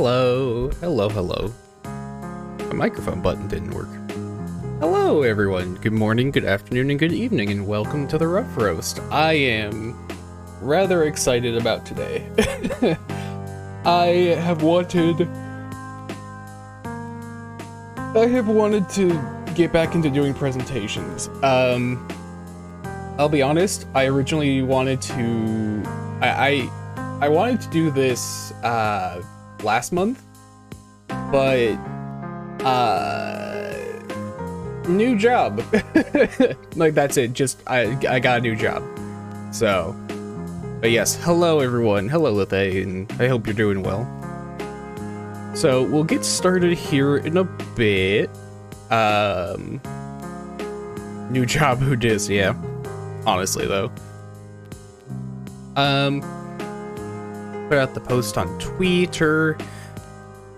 Hello, hello, hello. My microphone button didn't work. Hello, everyone. Good morning, good afternoon, and good evening, and welcome to the Rough Roast. I am rather excited about today. I have wanted to get back into doing presentations. I'll be honest. I originally wanted to. I wanted to do this last month, but new job. Like, that's it. Just I got a new job. So, but yes, hello everyone. Hello Lithay, and I hope you're doing well. So we'll get started here in a bit. New job, who dis? Yeah. Honestly though. Put out the post on Twitter,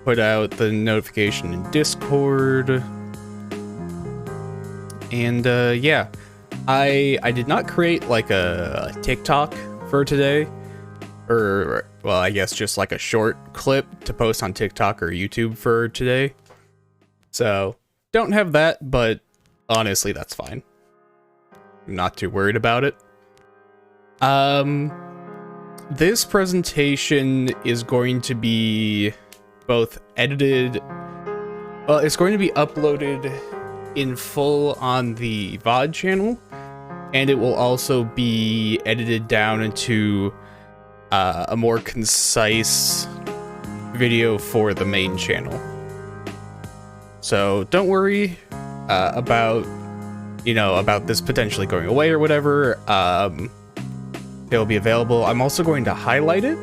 put out the notification in Discord, and yeah, I did not create like a TikTok for today, or well, I guess just like a short clip to post on TikTok or YouTube for today. So don't have that, but honestly, that's fine. I'm not too worried about it. This presentation is going to be both edited, well, it's going to be uploaded in full on the VOD channel, and it will also be edited down into a more concise video for the main channel. So don't worry about this potentially going away or whatever. It'll be available. I'm also going to highlight it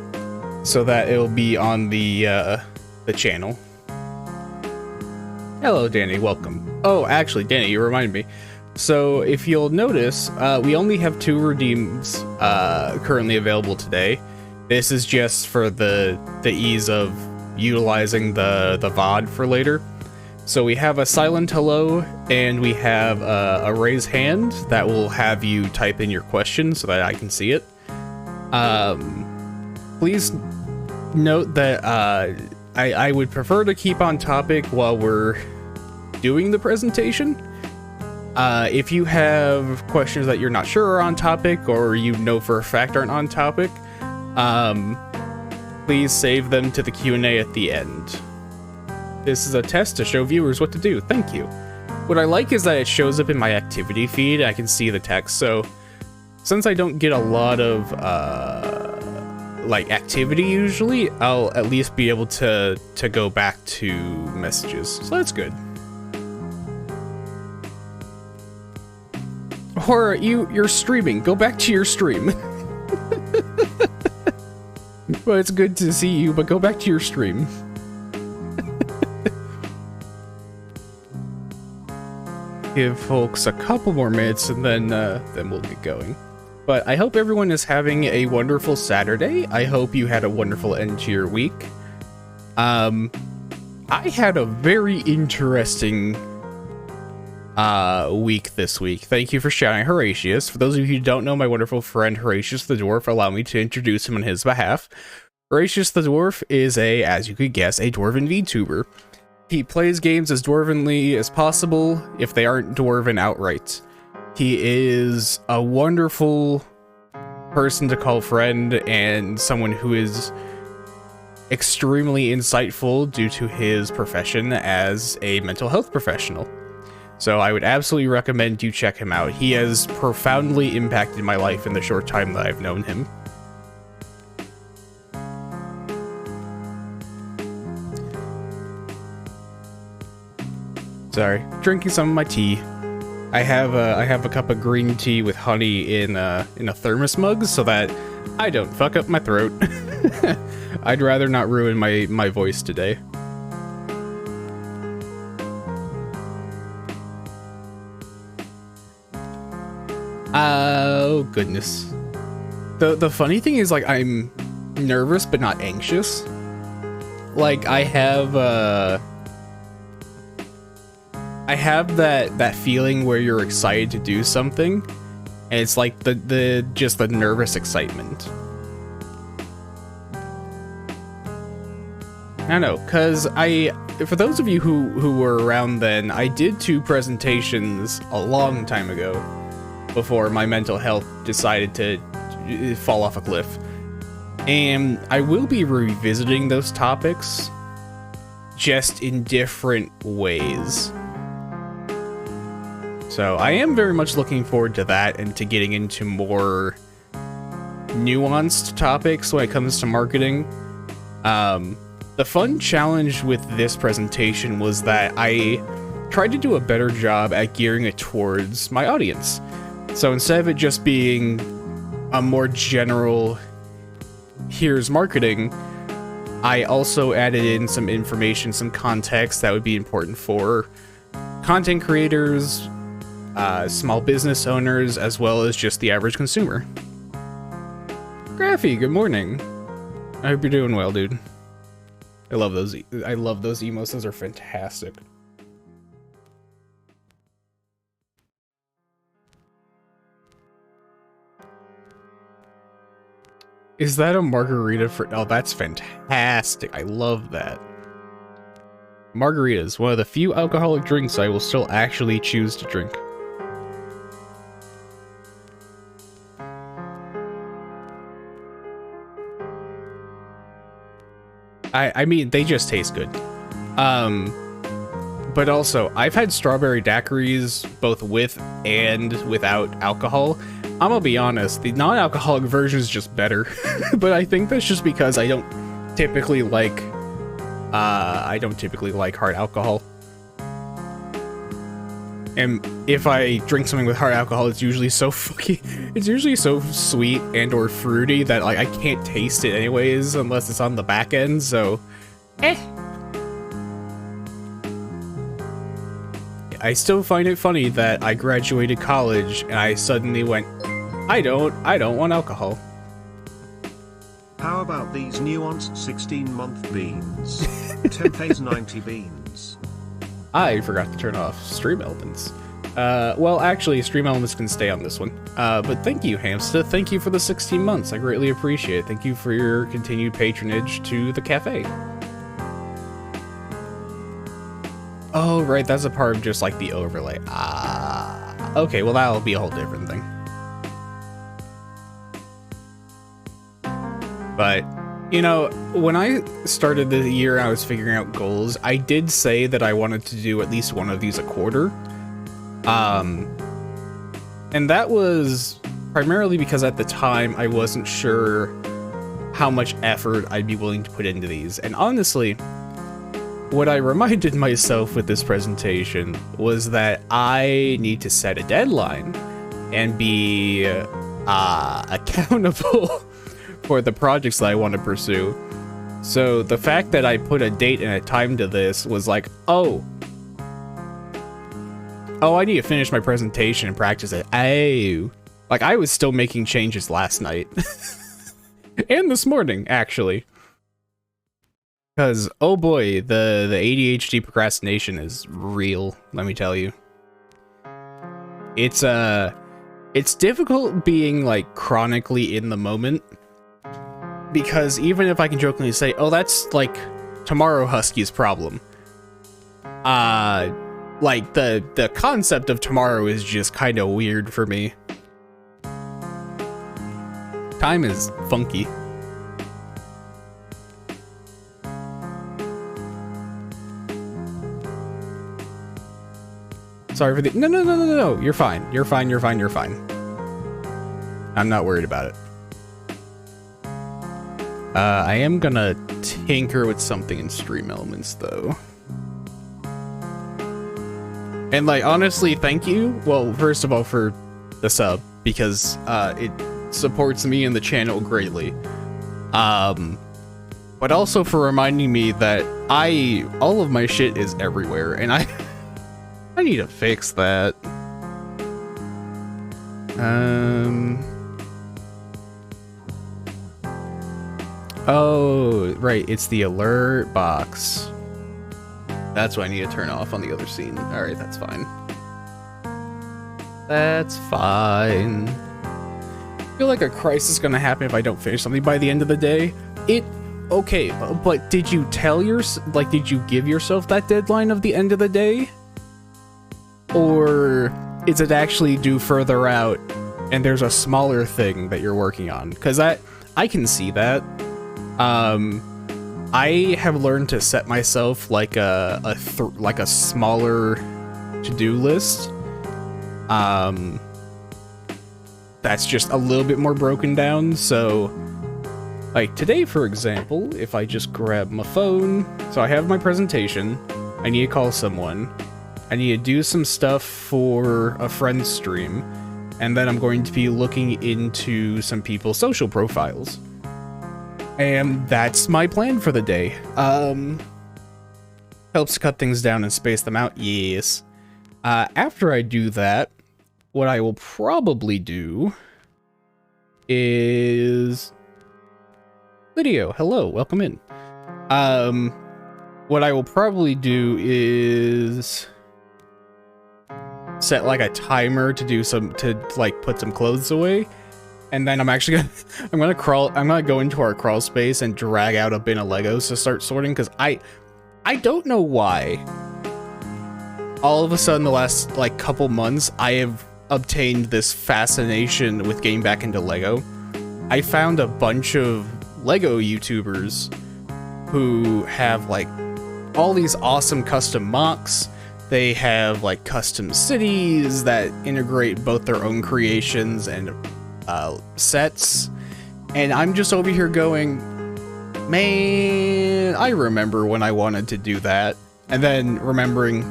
so that it'll be on the channel. Hello, Danny. Welcome. Oh, actually, Danny, you reminded me. So if you'll notice, we only have 2 redeems currently available today. This is just for the ease of utilizing the VOD for later. So we have a silent hello, and we have a raise hand that will have you type in your question so that I can see it. Please note that I would prefer to keep on topic while we're doing the presentation. If you have questions that you're not sure are on topic, or you know for a fact aren't on topic, please save them to the Q&A at the end. This is a test to show viewers what to do. Thank you. What I like is that it shows up in my activity feed. I can see the text. So since I don't get a lot of like activity usually, I'll at least be able to go back to messages. So that's good. Or you're streaming. Go back to your stream. Well, it's good to see you, but go back to your stream. Give folks a couple more minutes, and then we'll get going. But I hope everyone is having a wonderful Saturday. I hope you had a wonderful end to your week. I had a very interesting week this week. Thank you for shouting Horatius. For those of you who don't know my wonderful friend Horatius the Dwarf, allow me to introduce him on his behalf. Horatius the Dwarf is as you could guess, a Dwarven VTuber. He plays games as dwarvenly as possible, if they aren't dwarven outright. He is a wonderful person to call friend, and someone who is extremely insightful due to his profession as a mental health professional. So I would absolutely recommend you check him out. He has profoundly impacted my life in the short time that I've known him. Sorry, drinking some of my tea. I have a cup of green tea with honey in a thermos mug so that I don't fuck up my throat. I'd rather not ruin my voice today. Oh goodness. The funny thing is, like, I'm nervous but not anxious. Like, I have that feeling where you're excited to do something, and it's like just the nervous excitement. I know, because for those of you who were around then, I did 2 presentations a long time ago before my mental health decided to fall off a cliff. And I will be revisiting those topics, just in different ways. So I am very much looking forward to that and to getting into more nuanced topics when it comes to marketing. The fun challenge with this presentation was that I tried to do a better job at gearing it towards my audience. So instead of it just being a more general, here's marketing, I also added in some information, some context that would be important for content creators, small business owners, as well as just the average consumer. Graphy, good morning. I hope you're doing well, dude. I love those emotes. Those are fantastic. Is that a margarita for... Oh, that's fantastic. I love that. Margaritas, one of the few alcoholic drinks I will still actually choose to drink. I mean, they just taste good. But also, I've had strawberry daiquiris both with and without alcohol. I'm gonna be honest, the non-alcoholic version is just better. But I think that's just because I don't typically like hard alcohol. And if I drink something with hard alcohol, it's usually so sweet and or fruity that like I can't taste it anyways unless it's on the back end, so I still find it funny that I graduated college and I suddenly went, I don't want alcohol. How about these nuanced 16-month beans? Tempeh's 90 beans. I forgot to turn off stream elements. Well, actually, stream elements can stay on this one. But thank you, Hamsta. Thank you for the 16 months. I greatly appreciate it. Thank you for your continued patronage to the cafe. Oh, right, that's a part of just, like, the overlay. Okay, well, that'll be a whole different thing. But, you know, when I started the year, I was figuring out goals. I did say that I wanted to do at least one of these a quarter. And that was primarily because at the time I wasn't sure how much effort I'd be willing to put into these. And honestly, what I reminded myself with this presentation was that I need to set a deadline and be accountable for the projects that I want to pursue. So the fact that I put a date and a time to this was like, oh, I need to finish my presentation and practice it. Oh, like I was still making changes last night and this morning, actually. Because, oh boy, the ADHD procrastination is real, let me tell you. It's difficult being, like, chronically in the moment. Because even if I can jokingly say, oh, that's, like, Tomorrow Husky's problem. Like, the concept of tomorrow is just kind of weird for me. Time is funky. Sorry for the... No. You're fine. You're fine. I'm not worried about it. I am gonna tinker with something in Stream Elements, though. And, like, honestly, thank you. Well, first of all, for the sub, because it supports me and the channel greatly. But also for reminding me that all of my shit is everywhere, and I need to fix that. Oh, right, it's the alert box. That's what I need to turn off on the other scene. Alright, that's fine. That's fine. I feel like a crisis is gonna happen if I don't finish something by the end of the day. Okay, but did you did you give yourself that deadline of the end of the day? Or is it actually due further out and there's a smaller thing that you're working on? Because I can see that. I have learned to set myself like a smaller to-do list. That's just a little bit more broken down. So, like today, for example, if I just grab my phone, so I have my presentation, I need to call someone, I need to do some stuff for a friend's stream, and then I'm going to be looking into some people's social profiles. And that's my plan for the day. Helps cut things down and space them out, yes. After I do that, what I will probably do is... Lydio, hello, welcome in. What I will probably do is set like a timer to do put some clothes away. And then I'm gonna go into our crawl space and drag out a bin of Legos to start sorting, because I don't know why. All of a sudden, the last couple months, I have obtained this fascination with getting back into Lego. I found a bunch of Lego YouTubers who have all these awesome custom mocks. They have custom cities that integrate both their own creations and sets, and I'm just over here going, man, I remember when I wanted to do that, and then remembering,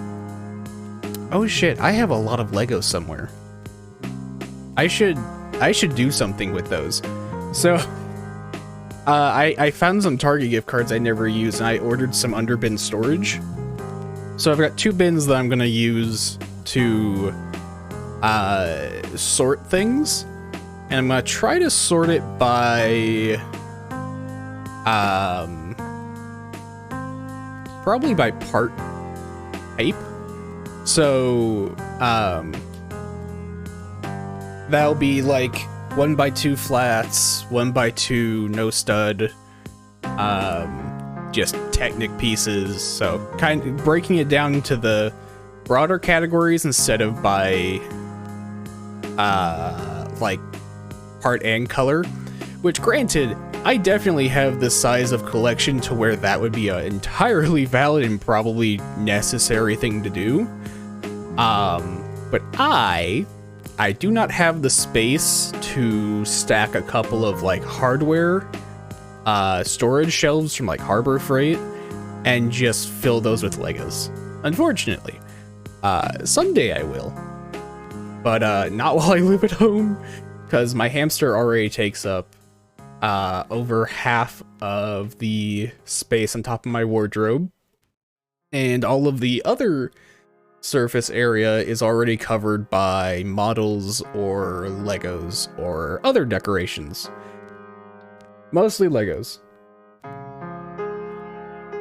oh shit, I have a lot of Legos somewhere. I should do something with those. So I found some Target gift cards I never used, and I ordered some under bin storage. So I've got 2 bins that I'm gonna use to sort things. And I'm gonna try to sort it by, probably by part type. So, that'll be 1x2 flats, 1x2 no stud, just Technic pieces. So kind of breaking it down into the broader categories instead of by, part and color, which granted, I definitely have the size of collection to where that would be an entirely valid and probably necessary thing to do. But I do not have the space to stack a couple of hardware storage shelves from Harbor Freight and just fill those with Legos. Unfortunately. Someday I will. But not while I live at home. Because my hamster already takes up over half of the space on top of my wardrobe. And all of the other surface area is already covered by models or Legos or other decorations. Mostly Legos.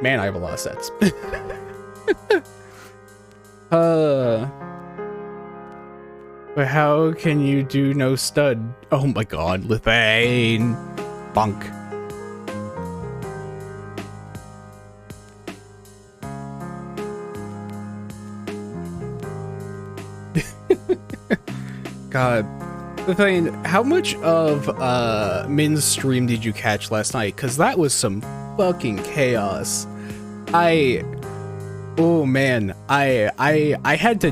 Man, I have a lot of sets. But how can you do no stud? Oh my god, Lithane. Bunk. God. Lithane, how much of Min's stream did you catch last night? Because that was some fucking chaos. Oh man, I had to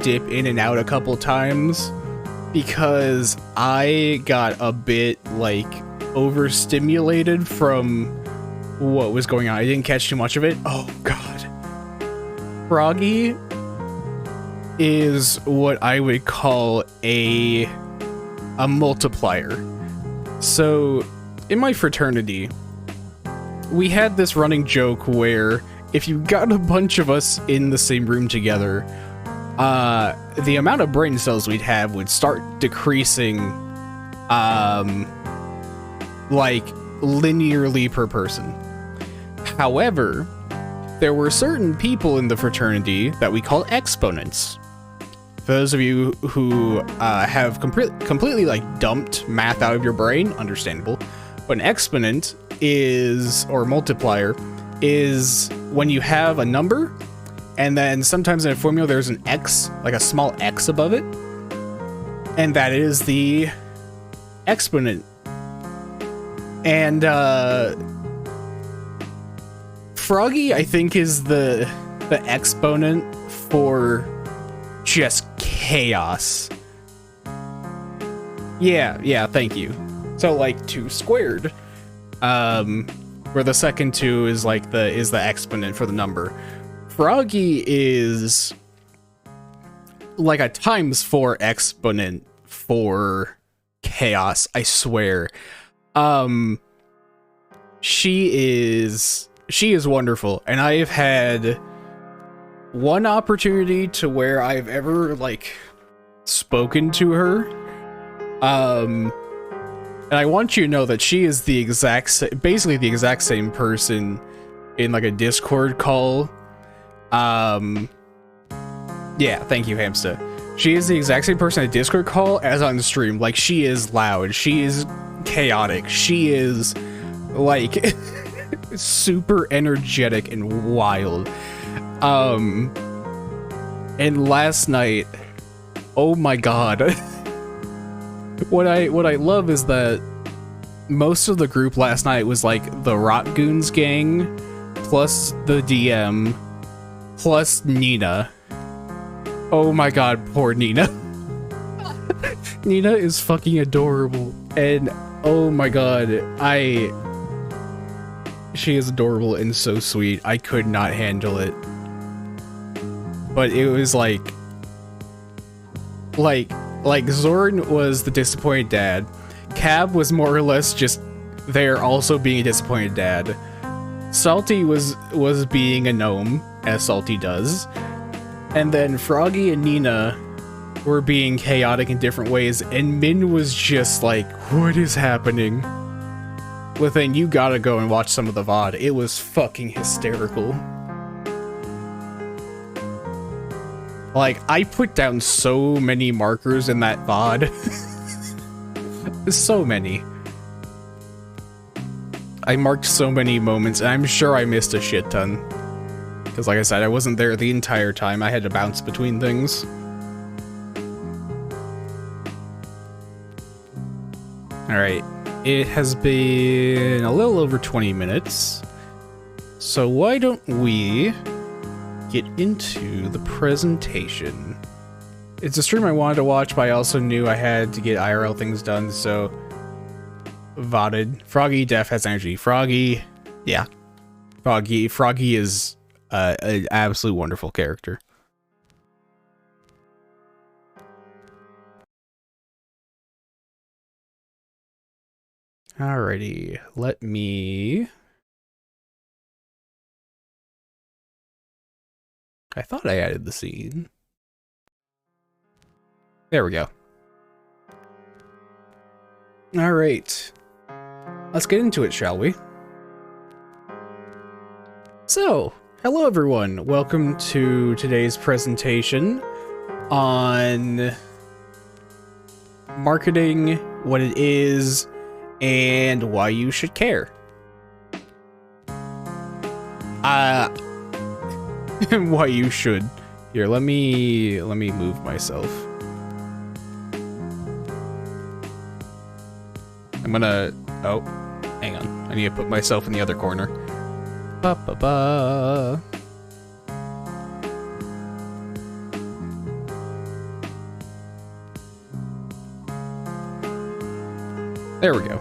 dip in and out a couple times because I got a bit overstimulated from what was going on. I didn't catch too much of it. Oh god. Froggy is what I would call a multiplier. So in my fraternity, we had this running joke where if you got a bunch of us in the same room together, the amount of brain cells we'd have would start decreasing, linearly per person. However, there were certain people in the fraternity that we call exponents. For those of you who have completely dumped math out of your brain, understandable. But an exponent is, or multiplier, is when you have a number, and then sometimes in a formula there's an X, like a small X above it, and that is the exponent. And Froggy, I think, is the exponent for just chaos. Yeah, thank you. So like 2 squared, where the second 2 is like the exponent for the number. Froggy is like a times 4 exponent for chaos, I swear. She is wonderful, and I have had one opportunity to where I've ever like spoken to her. And I want you to know that she is basically the exact same person in like a Discord call. Yeah, thank you, Hamster. She is the exact same person in a Discord call as on stream. Like, she is loud, she is chaotic, she is like super energetic and wild. And last night, oh my god. What I love is that most of the group last night was like the Rock Goons gang, plus the DM, plus Nina. Oh my god, poor Nina. Nina is fucking adorable, and oh my god, she is adorable and so sweet. I could not handle it. But it was like Zorn was the disappointed dad. Cab was more or less just there also being a disappointed dad. Salty was being a gnome, as Salty does. And then Froggy and Nina were being chaotic in different ways, and Min was just like, what is happening? Well then, you gotta go and watch some of the VOD. It was fucking hysterical. Like, I put down so many markers in that VOD. So many. I marked so many moments, and I'm sure I missed a shit ton. Because like I said, I wasn't there the entire time. I had to bounce between things. Alright. It has been a little over 20 minutes. So why don't we get into the presentation? It's a stream I wanted to watch, but I also knew I had to get IRL things done, so voted. Froggy def has energy. Froggy, yeah. Froggy is an absolute wonderful character. Alrighty, let me... I thought I added the scene. There we go. Alright. Let's get into it, shall we? So, hello everyone. Welcome to today's presentation on marketing, what it is, and why you should care. Why you should. Here, let me move myself. I'm gonna... Oh, hang on. I need to put myself in the other corner. Ba-ba-ba. There we go.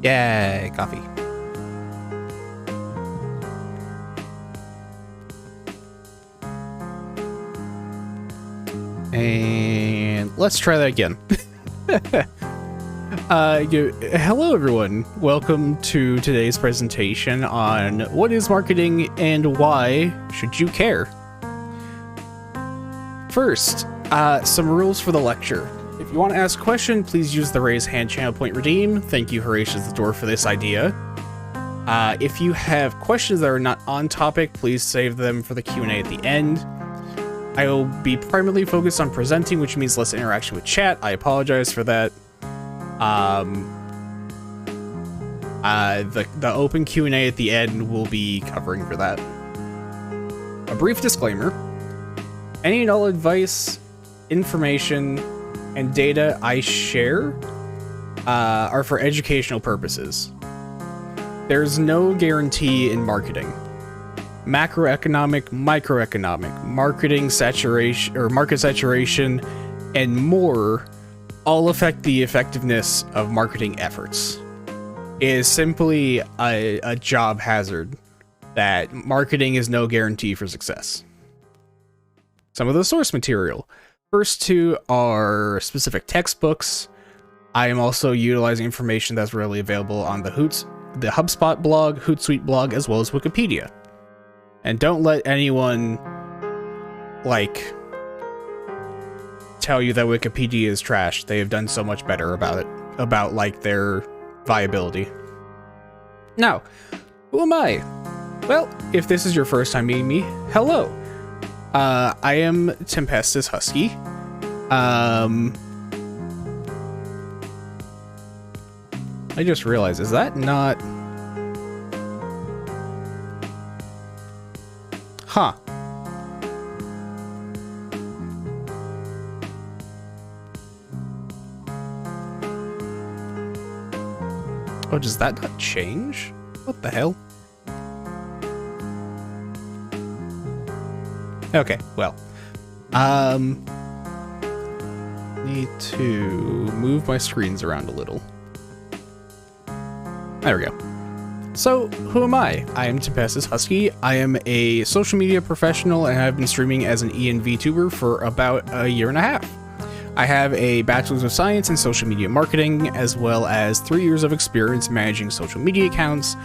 Yay, coffee. And let's try that again. Hello everyone. Welcome to today's presentation on what is marketing and why should you care. First, some rules for the lecture. If you want to ask a question, please use the raise hand channel point redeem. Thank you, Horatius the Dwarf, for this idea. If you have questions that are not on topic, please save them for the Q&A at the end. I will be primarily focused on presenting, which means less interaction with chat. I apologize for that. The open Q&A at the end will be covering for that. A brief disclaimer. Any and all advice, information, and data I share are for educational purposes. There's no guarantee in marketing. Macroeconomic, microeconomic, marketing saturation or market saturation, and more all affect the effectiveness of marketing efforts. It is simply a job hazard that marketing is no guarantee for success. Some of the source material. First two are specific textbooks. I am also utilizing information that's readily available on the HubSpot blog, Hootsuite blog, as well as Wikipedia. And don't let anyone, tell you that Wikipedia is trash. They have done so much better about it, about, their viability. Now, who am I? Well, if this is your first time meeting me, hello. I am Tempestus Husky. I just realized, is that not... Huh. Oh, does that not change? What the hell? Okay, well. Need to move my screens around a little. There we go. So, who am I? I am Tempestus Husky. I am a social media professional and I've been streaming as an ENVTuber for about a year and a half. I have a Bachelor's of Science in Social Media Marketing, as well as 3 years of experience managing social media accounts,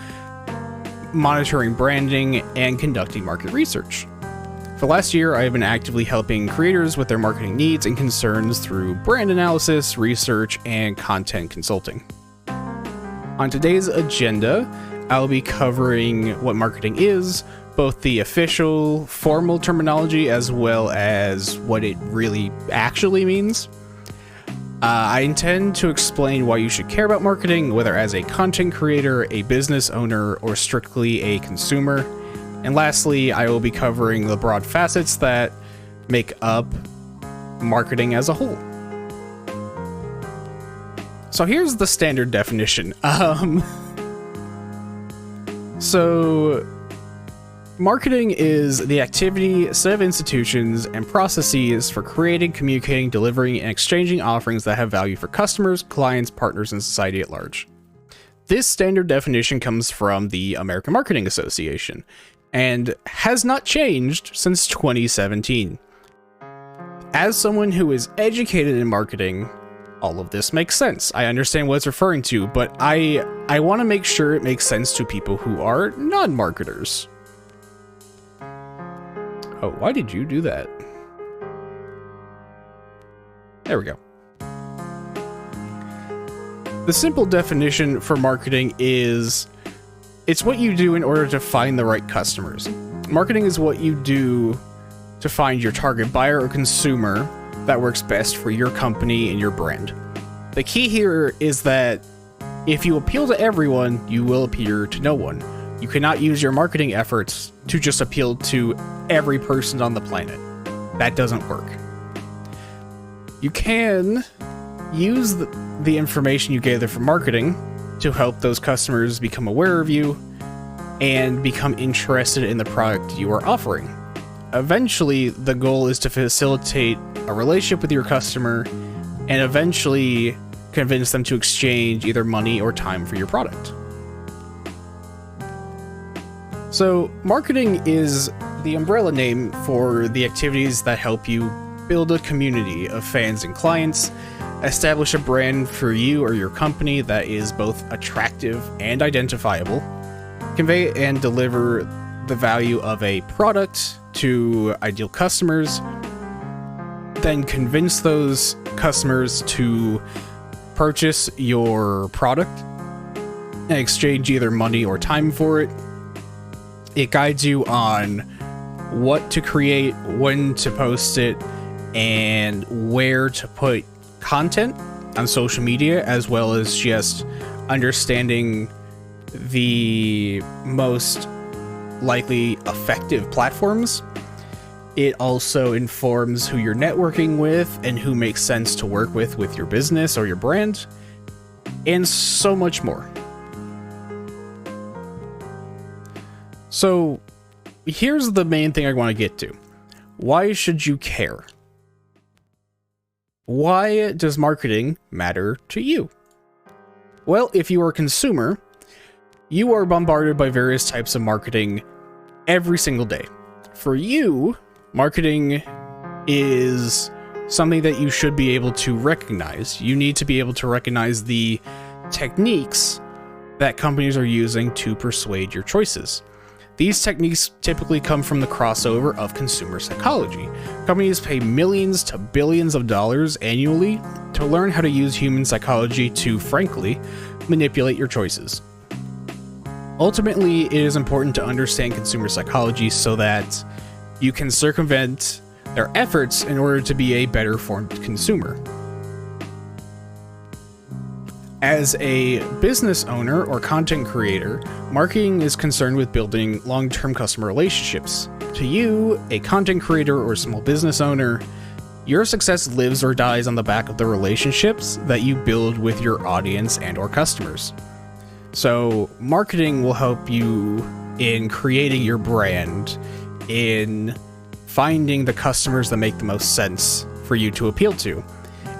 monitoring branding, and conducting market research. For the last year, I have been actively helping creators with their marketing needs and concerns through brand analysis, research, and content consulting. On today's agenda, I'll be covering what marketing is, both the official, formal terminology, as well as what it really actually means. I intend to explain why you should care about marketing, whether as a content creator, a business owner, or strictly a consumer. And lastly, I will be covering the broad facets that make up marketing as a whole. So here's the standard definition. So marketing is the activity, set of institutions, and processes for creating, communicating, delivering, and exchanging offerings that have value for customers, clients, partners, and society at large. This standard definition comes from the American Marketing Association and has not changed since 2017. As someone who is educated in marketing, all of this makes sense. I understand what it's referring to, but I want to make sure it makes sense to people who are non-marketers. Oh, why did you do that? There we go. The simple definition for marketing is it's what you do in order to find the right customers. Marketing is what you do to find your target buyer or consumer that works best for your company and your brand. The key here is that if you appeal to everyone, you will appeal to no one. You cannot use your marketing efforts to just appeal to every person on the planet. That doesn't work. You can use the information you gather from marketing to help those customers become aware of you and become interested in the product you are offering. Eventually, the goal is to facilitate a relationship with your customer and eventually convince them to exchange either money or time for your product. So, marketing is the umbrella name for the activities that help you build a community of fans and clients, establish a brand for you or your company that is both attractive and identifiable, convey and deliver the value of a product to ideal customers, then convince those customers to purchase your product and exchange either money or time for it. It guides you on what to create, when to post it, and where to put content on social media, as well as just understanding the most likely effective platforms. It also informs who you're networking with and who makes sense to work with your business or your brand, and so much more. So here's the main thing I want to get to. Why should you care? Why does marketing matter to you? Well, if you are a consumer, you are bombarded by various types of marketing every single day. For you, marketing is something that you should be able to recognize. You need to be able to recognize the techniques that companies are using to persuade your choices. These techniques typically come from the crossover of consumer psychology. Companies pay millions to billions of dollars annually to learn how to use human psychology to, frankly, manipulate your choices. Ultimately, it is important to understand consumer psychology so that you can circumvent their efforts in order to be a better formed consumer. As a business owner or content creator, marketing is concerned with building long-term customer relationships. To you, a content creator or small business owner, your success lives or dies on the back of the relationships that you build with your audience and or customers. So, marketing will help you in creating your brand, in finding the customers that make the most sense for you to appeal to,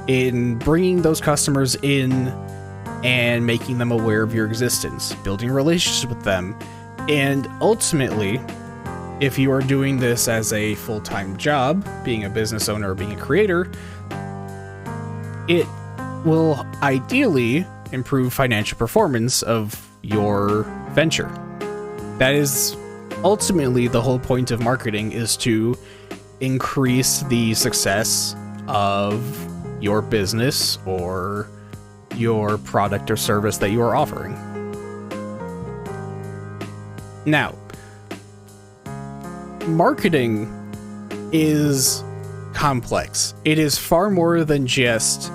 in bringing those customers in and making them aware of your existence, building relationships with them, and ultimately, if you are doing this as a full-time job, being a business owner or being a creator, it will ideally improve financial performance of your venture. That is ultimately the whole point of marketing, is to increase the success of your business or your product or service that you are offering. Now, marketing is complex. It is far more than just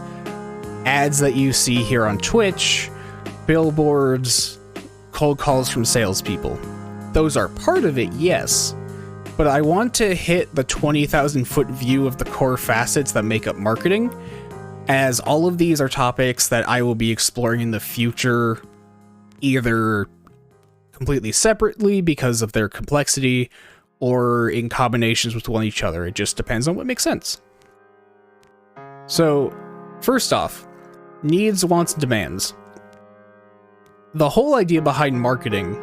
ads that you see here on Twitch, billboards, cold calls from salespeople. Those are part of it, yes, but I want to hit the 20,000 foot view of the core facets that make up marketing, as all of these are topics that I will be exploring in the future, either completely separately because of their complexity, or in combinations with one each other. It just depends on what makes sense. So, first off, needs, wants, and demands. The whole idea behind marketing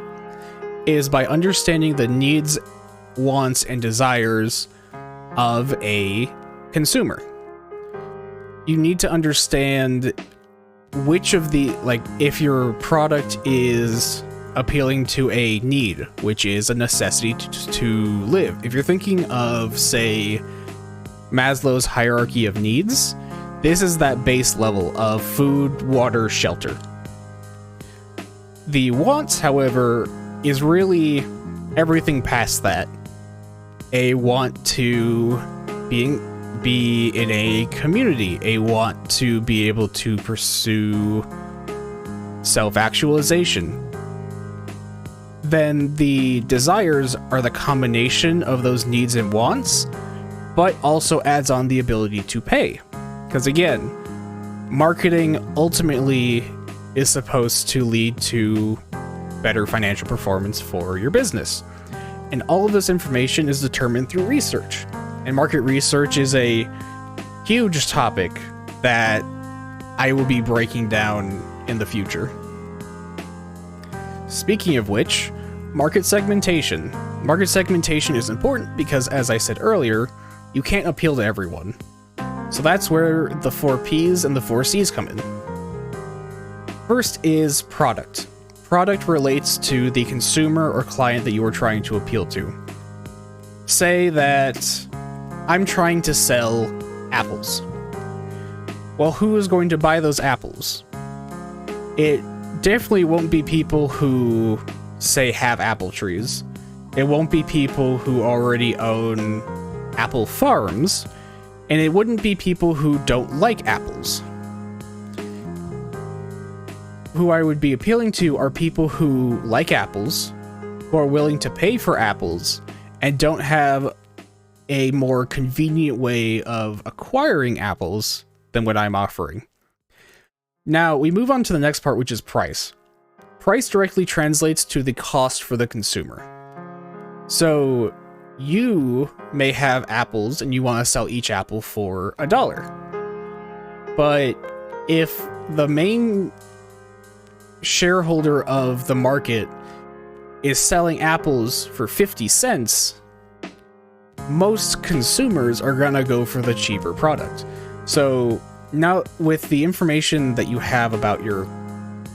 is by understanding the needs, wants, and desires of a consumer. You need to understand which of the, like, if your product is appealing to a need, which is a necessity to live. If you're thinking of, say, Maslow's hierarchy of needs, this is that base level of food, water, shelter. The wants, however, is really everything past that. A want to be in a community, a want to be able to pursue self-actualization. Then the desires are the combination of those needs and wants, but also adds on the ability to pay. Because again, marketing ultimately is supposed to lead to better financial performance for your business. And all of this information is determined through research. And market research is a huge topic that I will be breaking down in the future. Speaking of which, market segmentation. Market segmentation is important because, as I said earlier, you can't appeal to everyone. So that's where the 4 P's and the 4 C's come in. First is product. Product relates to the consumer or client that you are trying to appeal to. Say that I'm trying to sell apples. Well, who is going to buy those apples? It definitely won't be people who, say, have apple trees. It won't be people who already own apple farms, and it wouldn't be people who don't like apples. Who I would be appealing to are people who like apples, who are willing to pay for apples, and don't have a more convenient way of acquiring apples than what I'm offering. Now, we move on to the next part, which is price. Price directly translates to the cost for the consumer. So, you may have apples and you want to sell each apple for $1. But if the main shareholder of the market is selling apples for 50 cents, most consumers are gonna go for the cheaper product. So now with the information that you have about your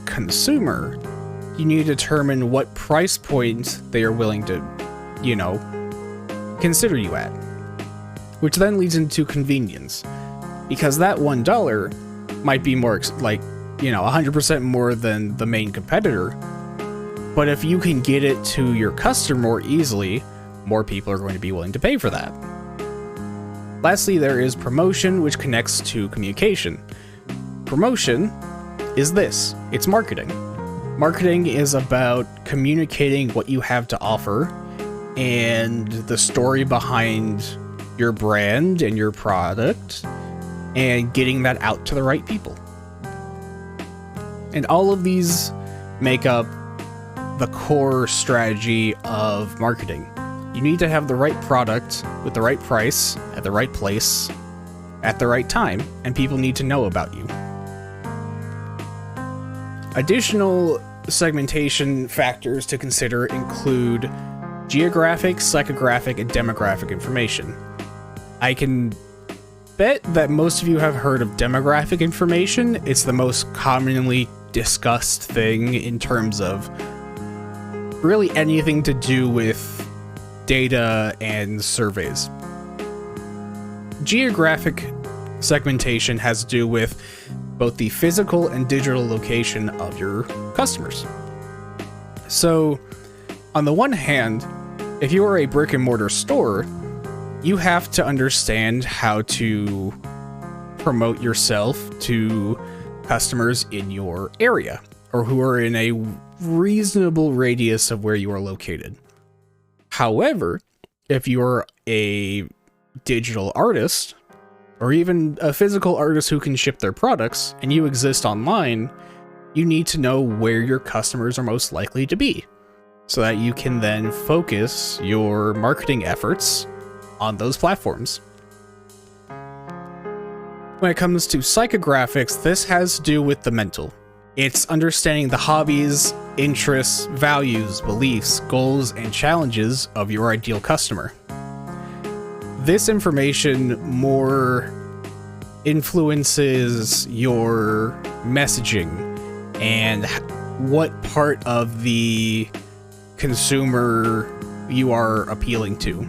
consumer, you need to determine what price point they are willing to, consider you at. Which then leads into convenience. Because that $1 might be more, 100% more than the main competitor. But if you can get it to your customer more easily, more people are going to be willing to pay for that. Lastly, there is promotion, which connects to communication. Promotion is this. It's marketing. Marketing is about communicating what you have to offer and the story behind your brand and your product and getting that out to the right people. And all of these make up the core strategy of marketing. You need to have the right product with the right price at the right place at the right time, and people need to know about you. Additional segmentation factors to consider include geographic, psychographic, and demographic information. I can bet that most of you have heard of demographic information. It's the most commonly discussed thing in terms of really anything to do with data and surveys. Geographic segmentation has to do with both the physical and digital location of your customers. So, on the one hand, if you are a brick and mortar store, you have to understand how to promote yourself to customers in your area or who are in a reasonable radius of where you are located. However, if you're a digital artist or even a physical artist who can ship their products and you exist online, you need to know where your customers are most likely to be so that you can then focus your marketing efforts on those platforms. When it comes to psychographics, this has to do with the mental. It's understanding the hobbies, interests, values, beliefs, goals, and challenges of your ideal customer. This information more influences your messaging and what part of the consumer you are appealing to.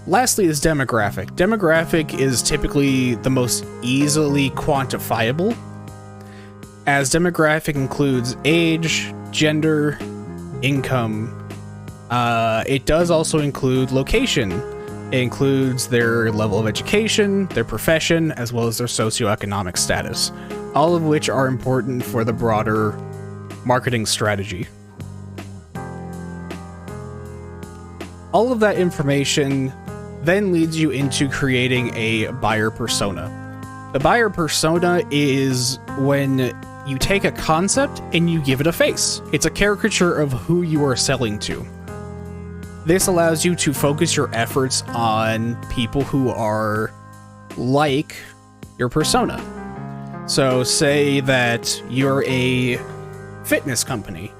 Lastly is demographic. Demographic is typically the most easily quantifiable, as demographic includes age, gender, income. It does also include location. It includes their level of education, their profession, as well as their socioeconomic status, all of which are important for the broader marketing strategy. All of that information then leads you into creating a buyer persona. The buyer persona is when you take a concept and you give it a face. It's a caricature of who you are selling to. This allows you to focus your efforts on people who are like your persona. So say that you're a fitness company.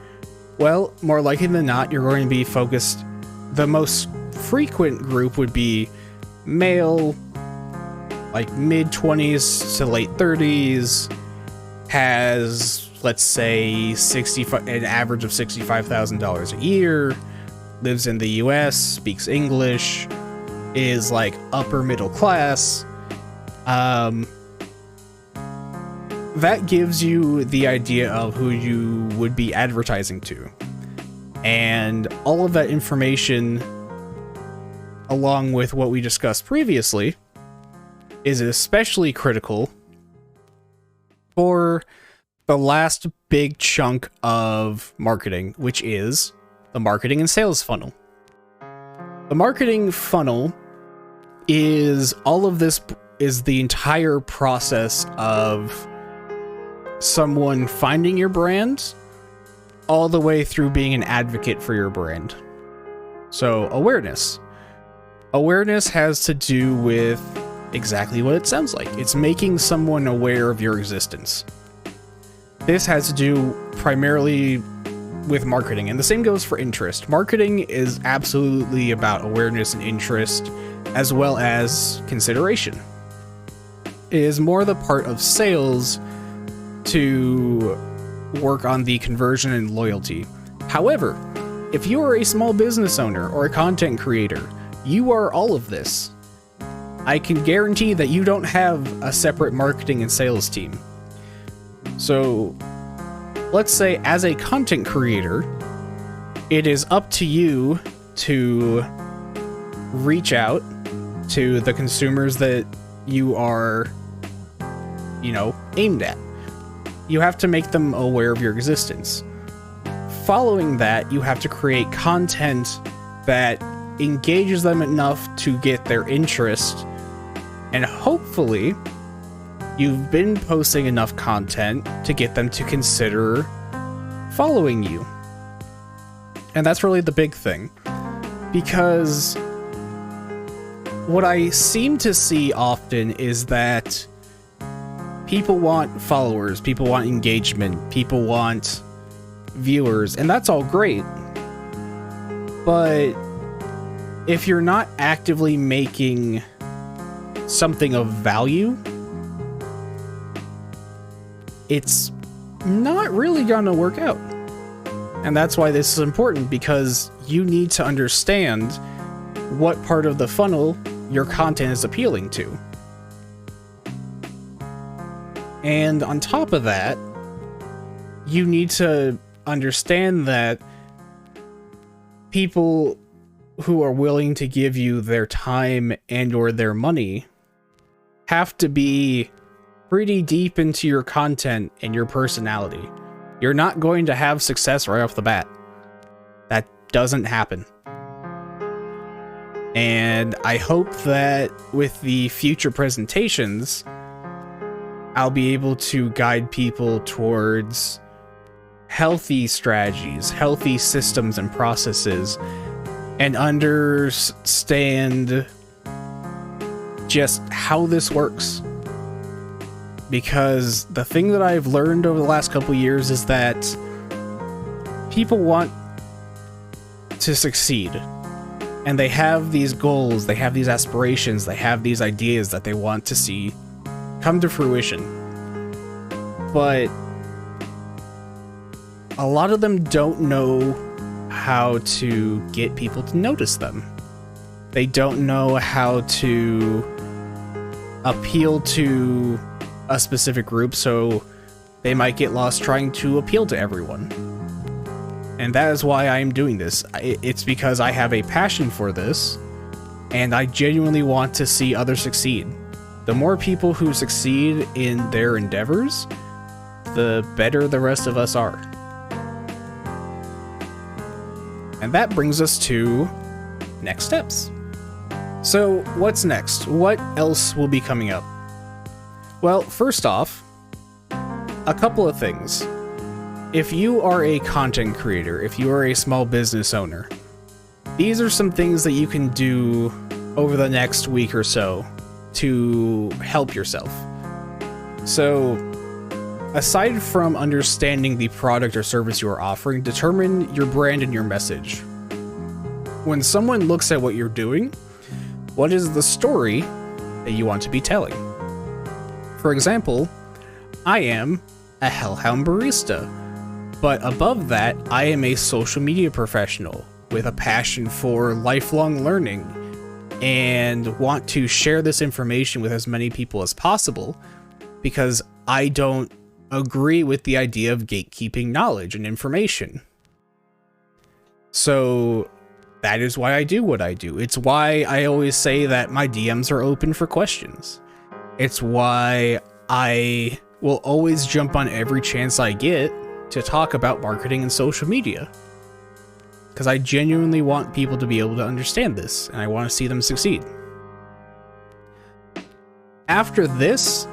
Well, more likely than not, you're going to be focused. The most frequent group would be male, like mid-20s to late 30s, has, let's say, an average of $65,000 a year, lives in the US, speaks English, is like upper middle class. That gives you the idea of who you would be advertising to. And all of that information, along with what we discussed previously, is especially critical for the last big chunk of marketing, which is the marketing and sales funnel. The marketing funnel is the entire process of someone finding your brand all the way through being an advocate for your brand. So awareness. Awareness has to do with exactly what it sounds like. It's making someone aware of your existence. This has to do primarily with marketing, and the same goes for interest. Marketing is absolutely about awareness and interest, as well as consideration. It is more the part of sales to work on the conversion and loyalty. However, if you are a small business owner or a content creator, you are all of this. I can guarantee that you don't have a separate marketing and sales team. So, let's say as a content creator, it is up to you to reach out to the consumers that you are, aimed at. You have to make them aware of your existence. Following that, you have to create content that engages them enough to get their interest, and hopefully you've been posting enough content to get them to consider following you. And that's really the big thing, because what I seem to see often is that people want followers, people want engagement, people want viewers, and that's all great. But if you're not actively making something of value, it's not really gonna work out. And that's why this is important, because you need to understand what part of the funnel your content is appealing to. And on top of that, you need to understand that people who are willing to give you their time and or their money have to be pretty deep into your content and your personality. You're not going to have success right off the bat. That doesn't happen. And I hope that with the future presentations, I'll be able to guide people towards healthy strategies, healthy systems and processes, and understand just how this works. Because the thing that I've learned over the last couple years is that people want to succeed, and they have these goals, they have these aspirations, they have these ideas that they want to see come to fruition. But a lot of them don't know how to get people to notice them. They don't know how to appeal to a specific group, so they might get lost trying to appeal to everyone. And that is why I am doing this. It's because I have a passion for this, and I genuinely want to see others succeed. The more people who succeed in their endeavors, the better the rest of us are. And that brings us to next steps. So, what's next? What else will be coming up? Well, first off, a couple of things. If you are a content creator, if you are a small business owner, these are some things that you can do over the next week or so to help yourself. So, aside from understanding the product or service you are offering, determine your brand and your message. When someone looks at what you're doing, what is the story that you want to be telling? For example, I am a Hellhound barista, but above that, I am a social media professional with a passion for lifelong learning and want to share this information with as many people as possible, because I don't agree with the idea of gatekeeping knowledge and information. So that is why I do what I do. It's why I always say that my DMs are open for questions. It's why I will always jump on every chance I get to talk about marketing and social media. Because I genuinely want people to be able to understand this, and I want to see them succeed. After this,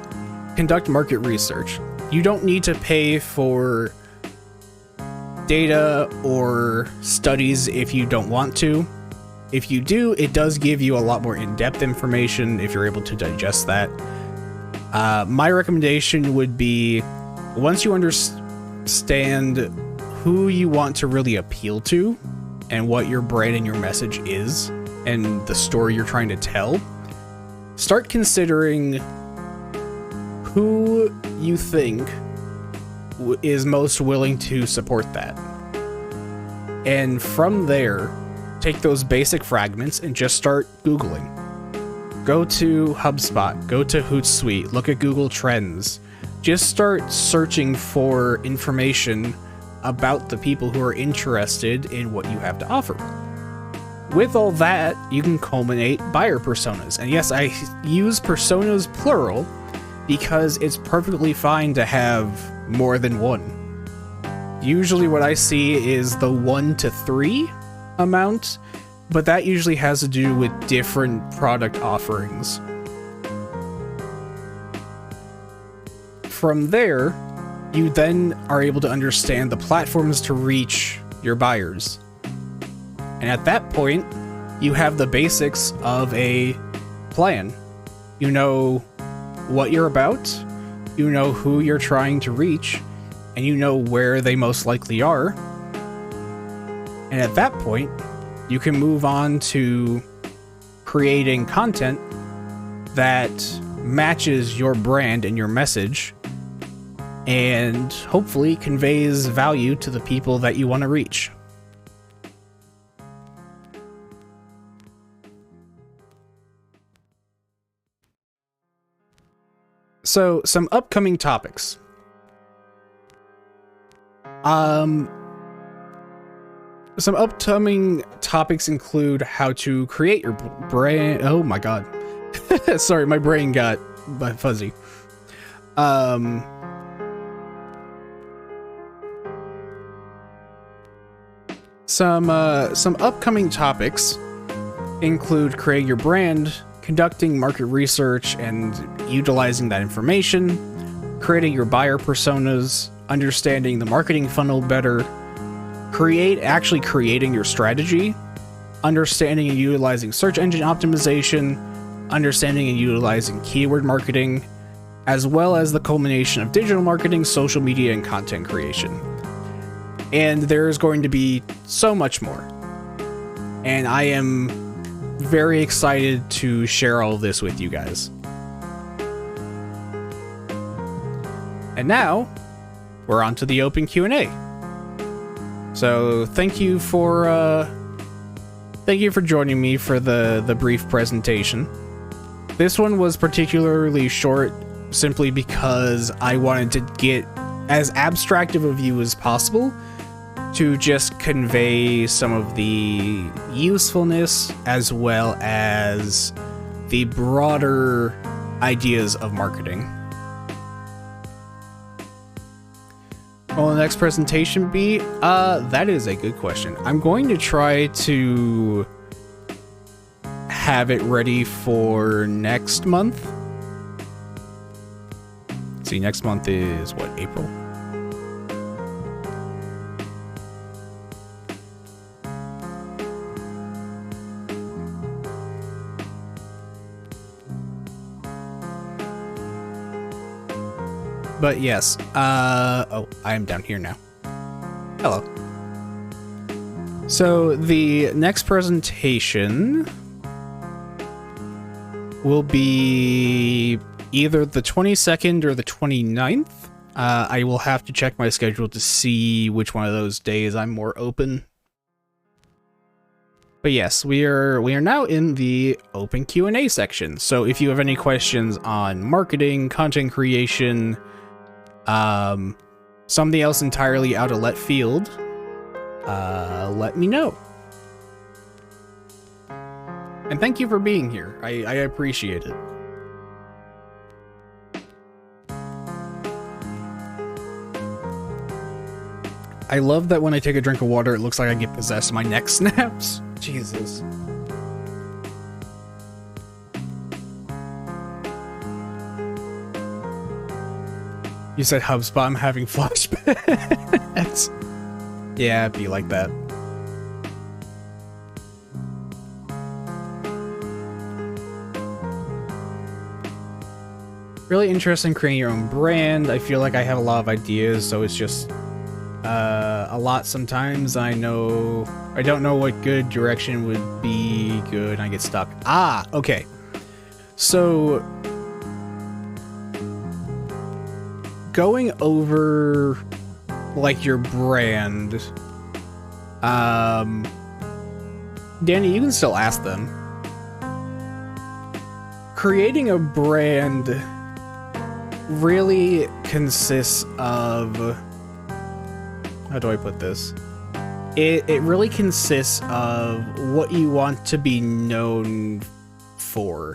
conduct market research. You don't need to pay for data or studies if you don't want to. If you do, it does give you a lot more in-depth information if you're able to digest that. My recommendation would be, once you understand who you want to really appeal to and what your brand and your message is and the story you're trying to tell, start considering who you think is most willing to support that. And from there, take those basic fragments and just start Googling. Go to HubSpot, go to Hootsuite, look at Google Trends. Just start searching for information about the people who are interested in what you have to offer. With all that, you can culminate buyer personas. And yes, I use personas plural because it's perfectly fine to have more than one. Usually what I see is the 1 to 3 amount, but that usually has to do with different product offerings. From there, you then are able to understand the platforms to reach your buyers. And at that point, you have the basics of a plan. You know what you're about, you know who you're trying to reach, and you know where they most likely are. And at that point, you can move on to creating content that matches your brand and your message and hopefully conveys value to the people that you want to reach. So, some upcoming topics. Some upcoming topics include how to create your brand. Oh my god. Sorry, my brain got fuzzy. Some upcoming topics include creating your brand, conducting market research and utilizing that information, creating your buyer personas, understanding the marketing funnel better, actually creating your strategy, understanding and utilizing search engine optimization, understanding and utilizing keyword marketing, as well as the culmination of digital marketing, social media, and content creation. And there's going to be so much more. And I am very excited to share all of this with you guys. And now, we're on to the open Q&A. So thank you for joining me for the brief presentation. This one was particularly short simply because I wanted to get as abstract of a view as possible to just convey some of the usefulness as well as the broader ideas of marketing. Will the next presentation be? That is a good question. I'm going to try to have it ready for next month. See, next month is what, April? But yes, oh, I am down here now. Hello. So the next presentation will be either the 22nd or the 29th. I will have to check my schedule to see which one of those days I'm more open. But yes, we are now in the open Q&A section. So if you have any questions on marketing, content creation, something else entirely out of left field, let me know. And thank you for being here. I appreciate it. I love that when I take a drink of water, it looks like I get possessed. My neck snaps. Jesus. You said HubSpot, I'm having flashbacks. Yeah, it'd be like that. Really interesting creating your own brand. I feel like I have a lot of ideas, so it's just a lot sometimes. I don't know what good direction would be good, and I get stuck. Ah, okay. So going over like your brand, Danny, you can still ask them. Creating a brand really consists of, how do I put this? It really consists of what you want to be known for.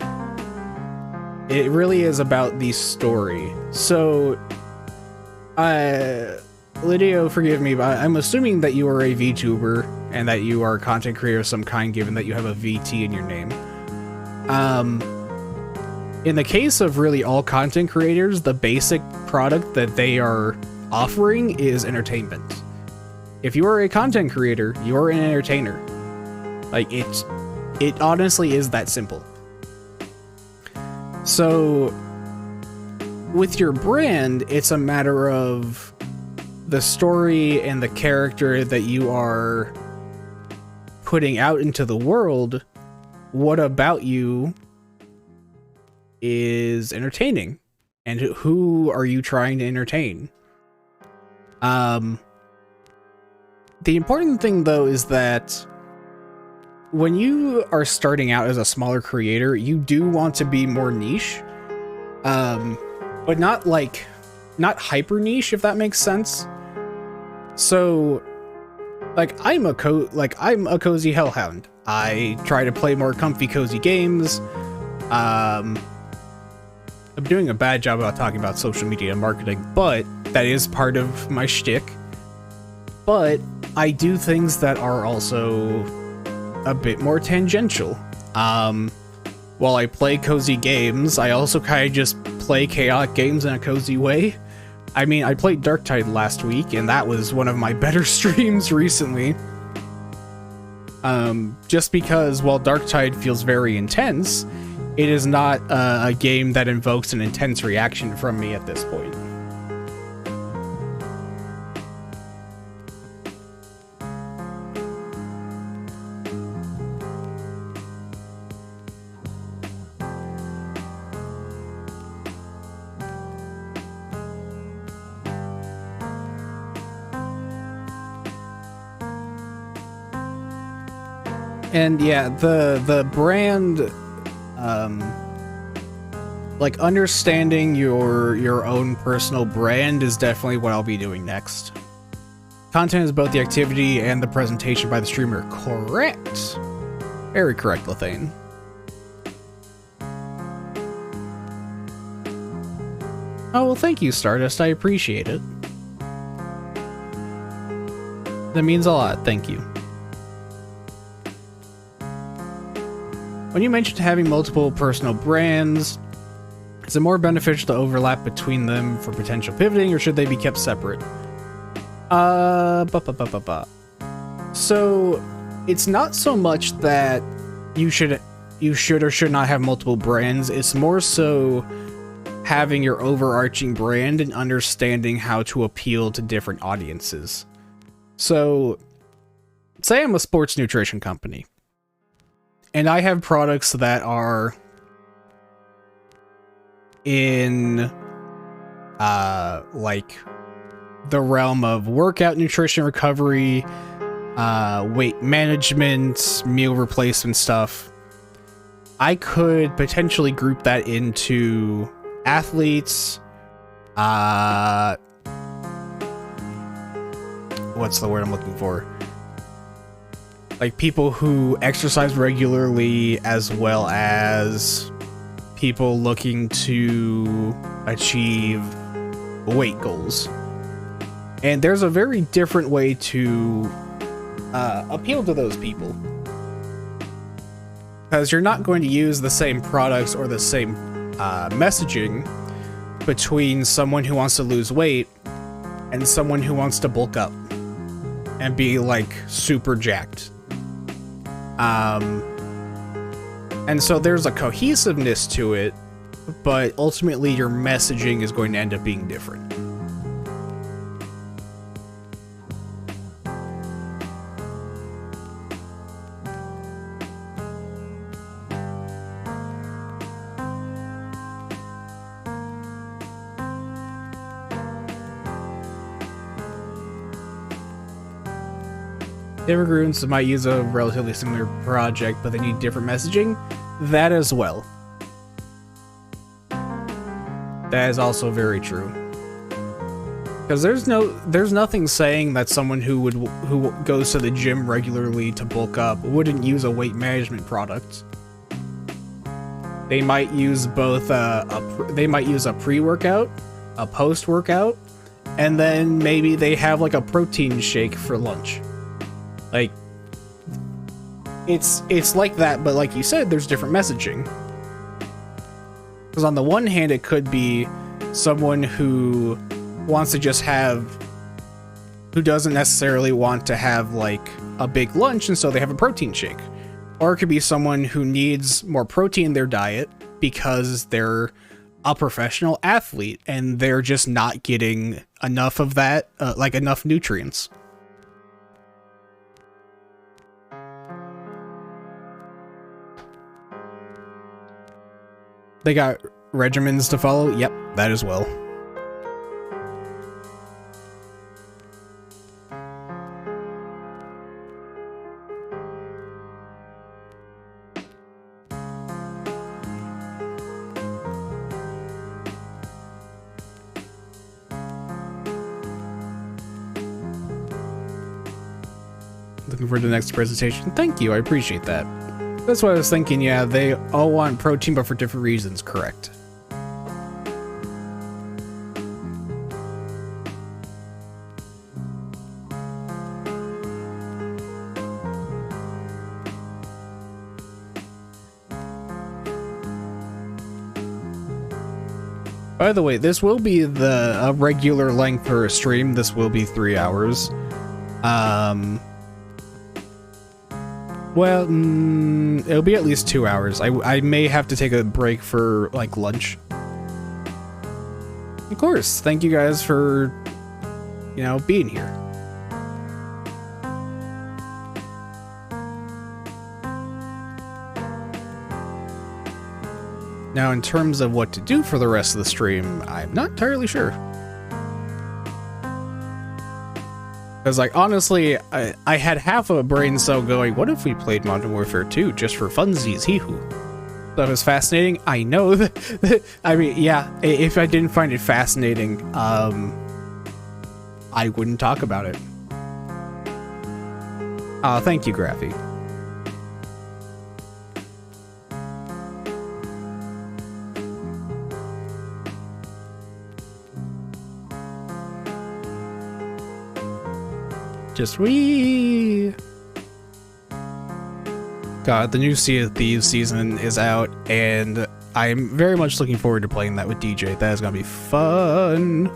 It really is about the story. So, Lydio, forgive me, but I'm assuming that you are a VTuber and that you are a content creator of some kind, given that you have a VT in your name. In the case of really all content creators, the basic product that they are offering is entertainment. If you are a content creator, you are an entertainer. Like, it honestly is that simple. So, with your brand, it's a matter of the story and the character that you are putting out into the world. What about you is entertaining, and who are you trying to entertain? The important thing, though, is that when you are starting out as a smaller creator, you do want to be more niche, but not hyper niche, if that makes sense. So, like, I'm a cozy hellhound. I try to play more comfy, cozy games. I'm doing a bad job about talking about social media and marketing, but that is part of my shtick. But I do things that are also a bit more tangential. While I play cozy games, I also kind of just play chaotic games in a cozy way. I mean, I played Darktide last week, and that was one of my better streams recently. Just because while Darktide feels very intense, it is not a game that invokes an intense reaction from me at this point. And yeah, the brand, like, understanding your own personal brand is definitely what I'll be doing next. Content is both the activity and the presentation by the streamer. Correct. Very correct, Lethane. Oh, well, thank you, Stardust. I appreciate it. That means a lot. Thank you. When you mentioned having multiple personal brands, is it more beneficial to overlap between them for potential pivoting, or should they be kept separate? So, it's not so much that you should or should not have multiple brands. It's more so having your overarching brand and understanding how to appeal to different audiences. So, say I'm a sports nutrition company, and I have products that are in, like, the realm of workout nutrition recovery, weight management, meal replacement stuff. I could potentially group that into athletes, what's the word I'm looking for? like people who exercise regularly, as well as people looking to achieve weight goals. And there's a very different way to appeal to those people, because you're not going to use the same products or the same messaging between someone who wants to lose weight and someone who wants to bulk up and be like super jacked. And so there's a cohesiveness to it, but ultimately your messaging is going to end up being different. Immigrants might use a relatively similar project, but they need different messaging. That as well. That is also very true. Because there's nothing saying that someone who goes to the gym regularly to bulk up wouldn't use a weight management product. They might use both they might use a pre-workout, a post-workout, and then maybe they have like a protein shake for lunch. Like, it's like that, but like you said, there's different messaging. Because on the one hand, it could be someone who wants to just who doesn't necessarily want to have like a big lunch, and so they have a protein shake. Or it could be someone who needs more protein in their diet because they're a professional athlete and they're just not getting enough of that, like enough nutrients. They got regimens to follow? Yep, that as well. Looking forward to the next presentation. Thank you, I appreciate that. That's what I was thinking, yeah, they all want protein, but for different reasons, correct. By the way, this will be a regular length for a stream. This will be 3 hours. Well, it'll be at least 2 hours. I may have to take a break for, like, lunch. Of course, thank you guys for, you know, being here. Now, in terms of what to do for the rest of the stream, I'm not entirely sure. Because, like, honestly, I had half of a brain cell going, what if we played Modern Warfare 2 just for funsies, hee-hoo? That was fascinating. I know that, I mean, yeah, if I didn't find it fascinating, I wouldn't talk about it. Thank you, Graphy. Just wee. God, the new Sea of Thieves season is out, and I'm very much looking forward to playing that with DJ. That is gonna be fun.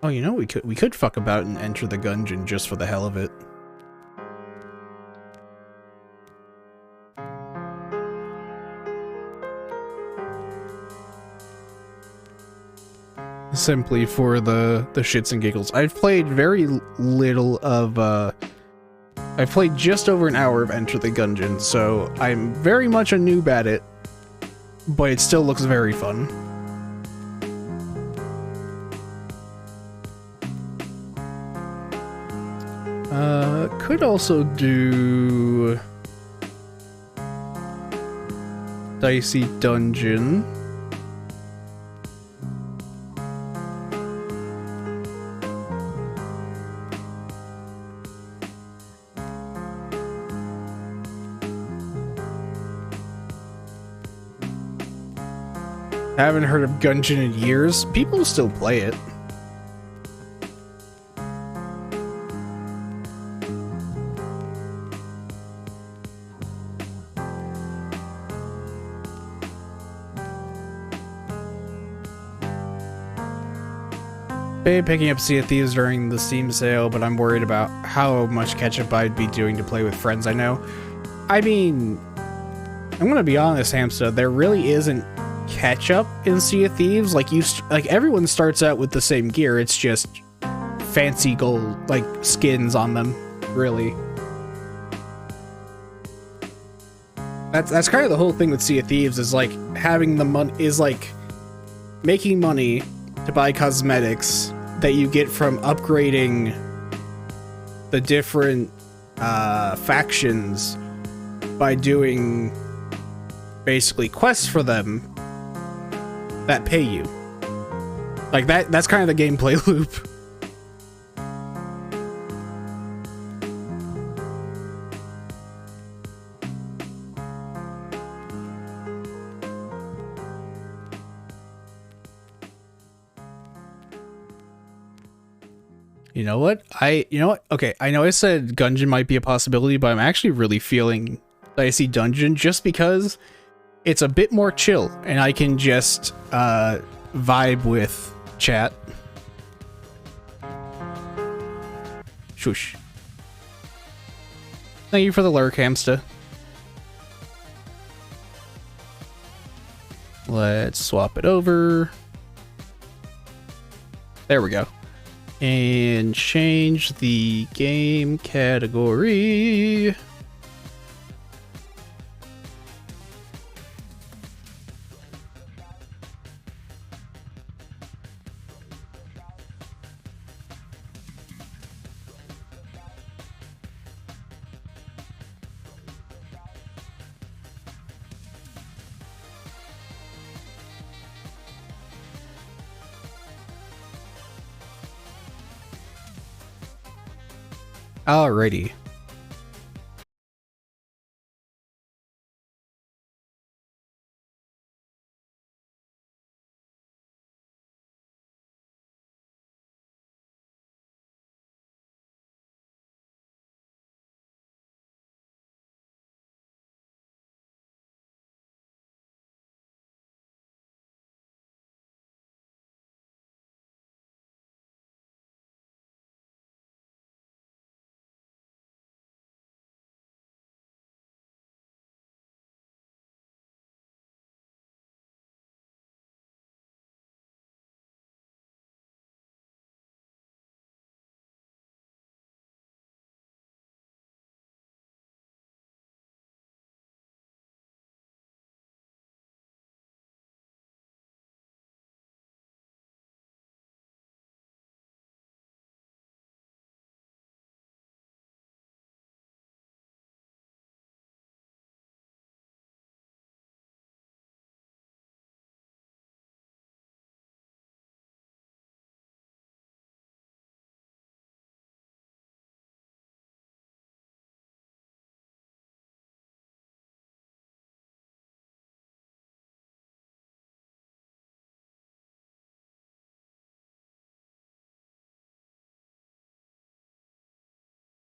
Oh, you know, we could fuck about and enter the Gungeon just for the hell of it. Simply for the shits and giggles. I've played very little of I've played just over an hour of Enter the Gungeon, so I'm very much a noob at it, but it still looks very fun. Could also do Dicey Dungeon. Haven't heard of Gungeon in years. People still play it. Been picking up Sea of Thieves during the Steam sale, but I'm worried about how much catch-up I'd be doing to play with friends I know. I mean, I'm gonna be honest, Hamster, there really isn't catch-up in Sea of Thieves. Like, everyone starts out with the same gear, it's just fancy gold, like, skins on them, really. That's kind of the whole thing with Sea of Thieves, is like, having the money, is like, making money to buy cosmetics that you get from upgrading the different factions by doing basically quests for them that pay you. Like that's kind of the gameplay loop. You know what? Okay, I know I said Gungeon might be a possibility, but I'm actually really feeling Dicey Dungeon just because it's a bit more chill and I can just vibe with chat. Shush. Thank you for the lurk, Hamster. Let's swap it over. There we go. And change the game category. Alrighty.